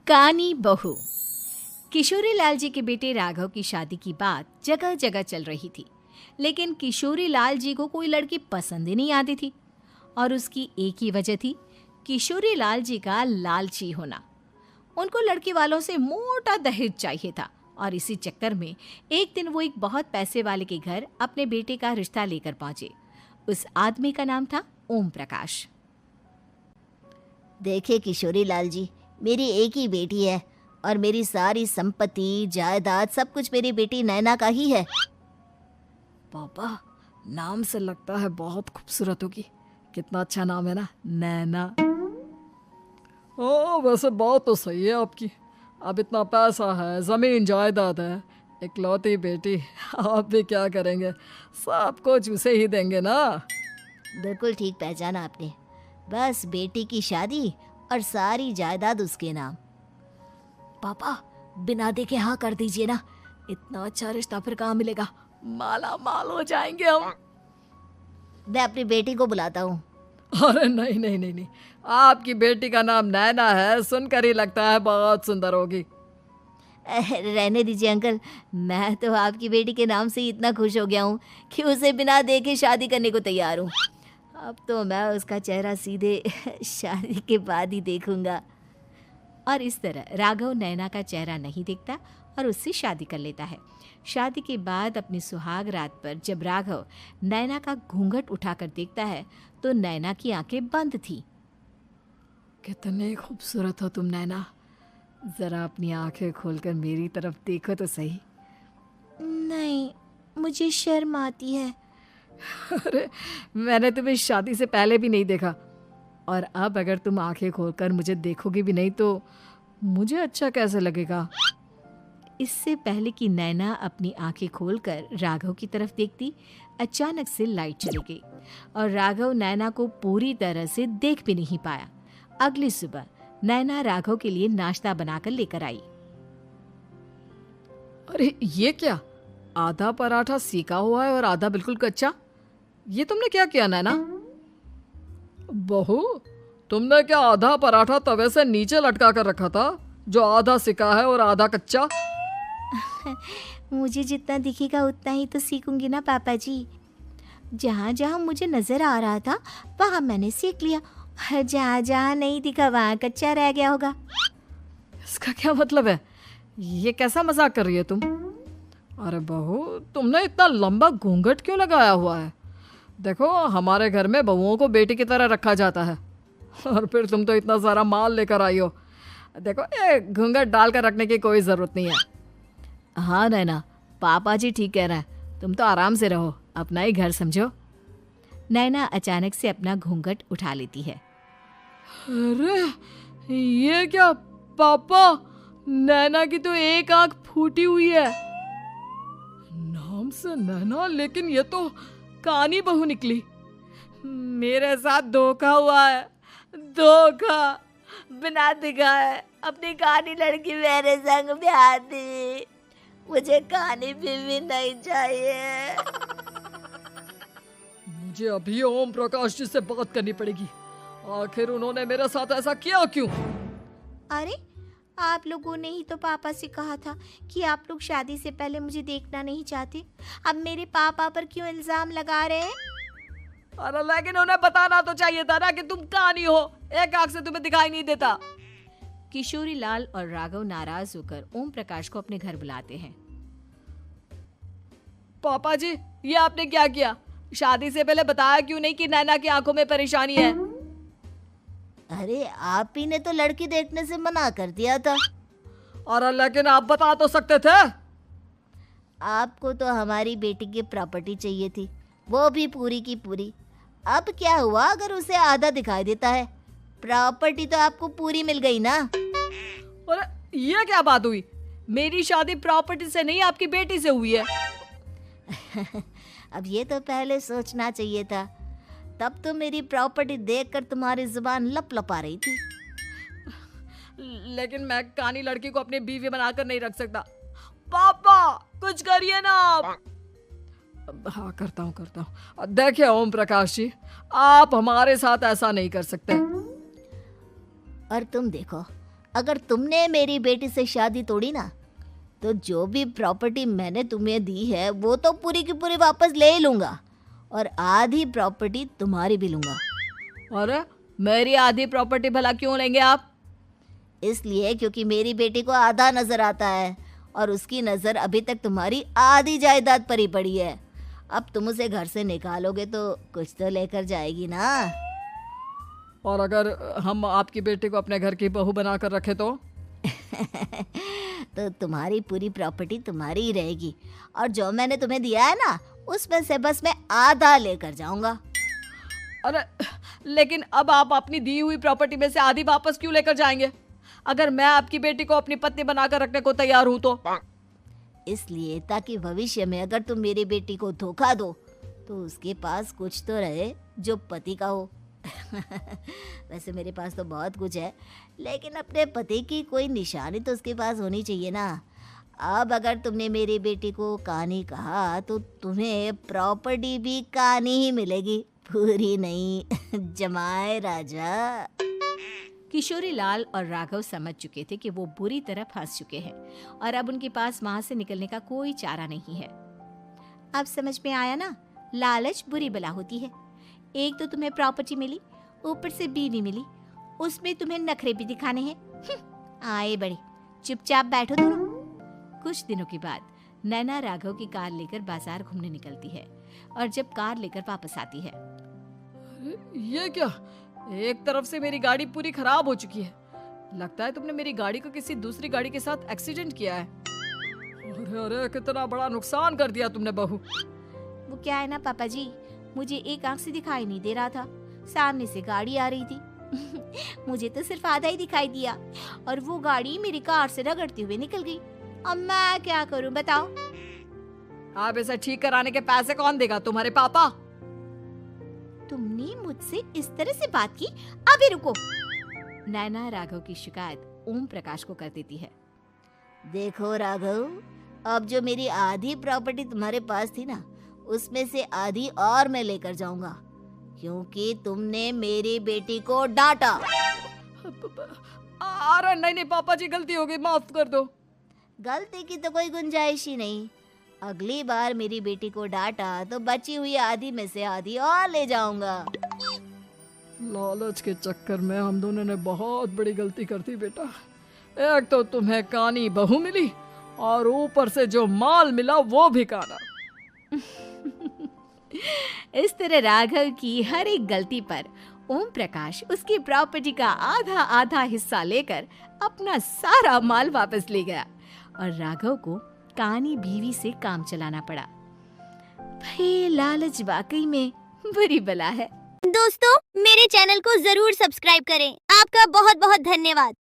कानी बहू। किशोरी लाल जी के बेटे राघव की शादी की बात जगह जगह चल रही थी, लेकिन किशोरी लाल जी को कोई लड़की पसंद ही नहीं आती थी। और उसकी एक ही वजह थी, किशोरी लाल जी का लालची होना। उनको लड़की वालों से मोटा दहेज चाहिए था और इसी चक्कर में एक दिन वो एक बहुत पैसे वाले के घर अपने बेटे का रिश्ता लेकर पहुंचे। उस आदमी का नाम था ओम प्रकाश। देखे किशोरी लाल जी, मेरी एक ही बेटी है और मेरी सारी संपत्ति जायदाद सब कुछ मेरी बेटी नैना का ही है। पापा, नाम से लगता है बहुत खूबसूरत होगी। कितना अच्छा नाम है ना, नैना। ओ, वैसे बात तो सही है आपकी। अब इतना पैसा है, जमीन जायदाद है, इकलौती बेटी, आप भी क्या करेंगे? सब कुछ उसे ही देंगे ना। बिल्कुल ठीक पहचाना आपने। बस बेटी की शादी और सारी जायदाद उसके नाम। पापा, बिना देखे हाँ कर दीजिए ना। इतना अच्छा रिश्ता फिर कहाँ मिलेगा? माला माल हो जाएंगे हम। मैं अपनी बेटी को बुलाता हूँ। अरे नहीं नहीं नहीं नहीं, आपकी बेटी का नाम नैना है, सुनकर ही लगता है बहुत सुंदर होगी। रहने दीजिए अंकल, मैं तो आपकी बेटी के नाम से ही इतना खुश हो गया हूँ कि उसे बिना देखे शादी करने को तैयार हूँ। अब तो मैं उसका चेहरा सीधे शादी के बाद ही देखूंगा। और इस तरह राघव नैना का चेहरा नहीं देखता और उससे शादी कर लेता है। शादी के बाद अपनी सुहाग रात पर जब राघव नैना का घूंघट उठाकर देखता है तो नैना की आंखें बंद थी। कितनी खूबसूरत हो तुम नैना, जरा अपनी आंखें खोलकर मेरी तरफ देखो तो सही। नहीं, मुझे शर्म आती है। अरे, मैंने तुम्हें शादी से पहले भी नहीं देखा, और अब अगर तुम आंखें खोलकर मुझे देखोगी भी नहीं तो मुझे अच्छा कैसे लगेगा? इससे पहले कि नैना अपनी आंखें खोलकर राघव की तरफ देखती, अचानक से लाइट चली गई और राघव नैना को पूरी तरह से देख भी नहीं पाया। अगली सुबह नैना राघव के लिए नाश्ता बनाकर लेकर आई। अरे ये क्या, आधा पराठा सेका हुआ है और आधा बिल्कुल कच्चा। ये तुमने क्या किया नैना? बहू, तुमने क्या आधा पराठा तवे से नीचे लटका कर रखा था, जो आधा सेका है और आधा कच्चा? मुझे जितना दिखेगा उतना ही तो सीखूंगी ना पापा जी। जहाँ जहाँ मुझे नजर आ रहा था वहाँ मैंने सीख लिया, जहाँ जहाँ नहीं दिखा वहाँ कच्चा रह गया होगा। इसका क्या मतलब है? ये कैसा मजाक कर रही है तुम? अरे बहू, तुमने इतना लंबा घूंघट क्यों लगाया हुआ है? देखो, हमारे घर में बहुओं को बेटी की तरह रखा जाता है, और फिर तुम तो इतना सारा माल लेकर आई हो। देखो, ये घूंघट डालकर रखने की कोई ज़रूरत नहीं है। हाँ नैना, पापा जी ठीक कह रहे हैं, तुम तो आराम से रहो, अपना ही घर समझो। नैना अचानक से अपना घूंघट उठा लेती है। अरे ये क्या पापा, नैना की तो एक आंख फूटी हुई है। नाम से नैना, लेकिन ये तो कानी बहू निकली। मेरे साथ धोखा हुआ है, धोखा। बिना दिखाए अपनी कानी लड़की मेरे संग ब्याह दी। मुझे कानी बीवी नहीं चाहिए। मुझे अभी ओम प्रकाश जी से बात करनी पड़ेगी। आखिर उन्होंने मेरे साथ ऐसा किया क्यों? अरे, आप लोगों ने ही तो पापा से कहा था कि आप लोग शादी से पहले मुझे देखना नहीं चाहते। अब मेरे पापा पर क्यों इल्जाम लगा रहे हैं? अरे लेकिन उन्हें बताना तो चाहिए था ना कि तुम कानी हो, एक आंख से तुम्हें दिखाई नहीं देता। किशोरी लाल और राघव नाराज होकर ओम प्रकाश को अपने घर बुलाते हैं। पापा जी, ये आपने क्या किया? शादी से पहले बताया क्यों नहीं कि नैना की आंखों में परेशानी है? अरे, आप ही ने तो लड़की देखने से मना कर दिया था। अरे लेकिन आप बता तो सकते थे। आपको तो हमारी बेटी की प्रॉपर्टी चाहिए थी, वो भी पूरी की पूरी। अब क्या हुआ अगर उसे आधा दिखाई देता है? प्रॉपर्टी तो आपको पूरी मिल गई ना। अरे ये क्या बात हुई? मेरी शादी प्रॉपर्टी से नहीं, आपकी बेटी से हुई है। अब ये तो पहले सोचना चाहिए था, तब तो मेरी प्रॉपर्टी देखकर तुम्हारी जुबान लप लपा रही थी। लेकिन मैं कानी लड़की को अपनी बीवी बनाकर नहीं रख सकता। पापा, कुछ करिए ना आप। हाँ, करता हूँ। देखिए ओम प्रकाश जी, आप हमारे साथ ऐसा नहीं कर सकते। और तुम देखो, अगर तुमने मेरी बेटी से शादी तोड़ी ना, तो जो भी प्रॉपर्टी मैंने तुम्हें दी है वो तो पूरी की पूरी वापस ले ही लूँगा, और आधी प्रॉपर्टी तुम्हारी भी लूँगा। अरे मेरी आधी प्रॉपर्टी भला क्यों लेंगे आप? इसलिए क्योंकि मेरी बेटी को आधा नजर आता है और उसकी नज़र अभी तक तुम्हारी आधी जायदाद पर ही पड़ी है। अब तुम उसे घर से निकालोगे तो कुछ तो लेकर जाएगी ना। और अगर हम आपकी बेटी को अपने घर की बहू बना कर रखे तो? तो तुम्हारी पूरी प्रॉपर्टी तुम्हारी ही रहेगी, और जो मैंने तुम्हें दिया है ना, उसमें से बस मैं आधा लेकर जाऊंगा। अरे लेकिन अब आप अपनी दी हुई प्रॉपर्टी में से आधी वापस क्यों लेकर जाएंगे? अगर मैं आपकी बेटी को अपनी पत्नी बनाकर रखने को तैयार हूं तो? इसलिए ताकि भविष्य में अगर तुम मेरी बेटी को धोखा दो तो उसके पास कुछ तो रहे जो पति का हो। वैसे मेरे पास तो बहुत कुछ है, लेकिन अपने पति की कोई निशानी तो उसके पास होनी चाहिए ना। अब अगर तुमने मेरी बेटी को कानी कहा तो तुम्हें प्रॉपर्टी भी कानी ही मिलेगी, पूरी नहीं। जमाए राजा। किशोरी लाल और राघव समझ चुके थे कि वो बुरी तरह फंस चुके हैं और अब उनके पास वहां से निकलने का कोई चारा नहीं है। अब समझ में आया ना, लालच बुरी बला होती है। एक तो तुम्हें प्रॉपर्टी मिली, ऊपर से बीवी मिली, उसमें तुम्हें नखरे भी दिखाने हैं। आए बड़े, चुपचाप बैठो दोनों। कुछ दिनों के बाद नैना राघव की कार लेकर बाजार घूमने निकलती है और जब कार लेकर वापस आती है, ये क्या? एक तरफ से मेरी गाड़ी पूरी खराब हो चुकी है। लगता है तुमने मेरी गाड़ी को किसी दूसरी गाड़ी के साथ एक्सीडेंट किया है। अरे अरे कितना बड़ा नुकसान कर दिया तुमने बहू। वो क्या है ना पापा जी, मुझे एक आंख से दिखाई नहीं दे रहा था, सामने से गाड़ी आ रही थी। मुझे तो सिर्फ आधा ही दिखाई दिया और वो गाड़ी मेरी कार से रगड़ते हुए निकल गई। अब मैं क्या करूं बताओ? आप इसे ठीक कराने के पैसे कौन देगा? तुम्हारे पापा? तुमने मुझसे इस तरह से बात की? अभी रुको। नैना राघव की शिकायत ओम प्रकाश को कर देती है। देखो राघव, अब जो मेरी आधी प्रॉपर्टी तुम्हारे पास थी ना, उसमें से आधी और मैं लेकर जाऊंगा, क्योंकि तुमने मेरी बेटी को डांटा। अरे नहीं नहीं पापा जी, गलती हो गई, माफ कर दो। गलती की तो कोई गुंजाइश ही नहीं। अगली बार मेरी बेटी को डांटा तो बची हुई आधी में से आधी और ले जाऊंगा। लालच के चक्कर में हम दोनों ने बहुत बड़ी गलती कर दी बेटा। एक तो तुम्हें कानी बहू मिली और ऊपर से जो माल मिला वो भी काना। इस तरह राघव की हर एक गलती पर ओम प्रकाश उसकी प्रॉपर्टी का आधा आधा हिस्सा लेकर अपना सारा माल वापस ले गया और राघव को कानी बीवी से काम चलाना पड़ा। भाई लालच वाकई में बुरी बला है। दोस्तों, मेरे चैनल को जरूर सब्सक्राइब करें। आपका बहुत बहुत धन्यवाद।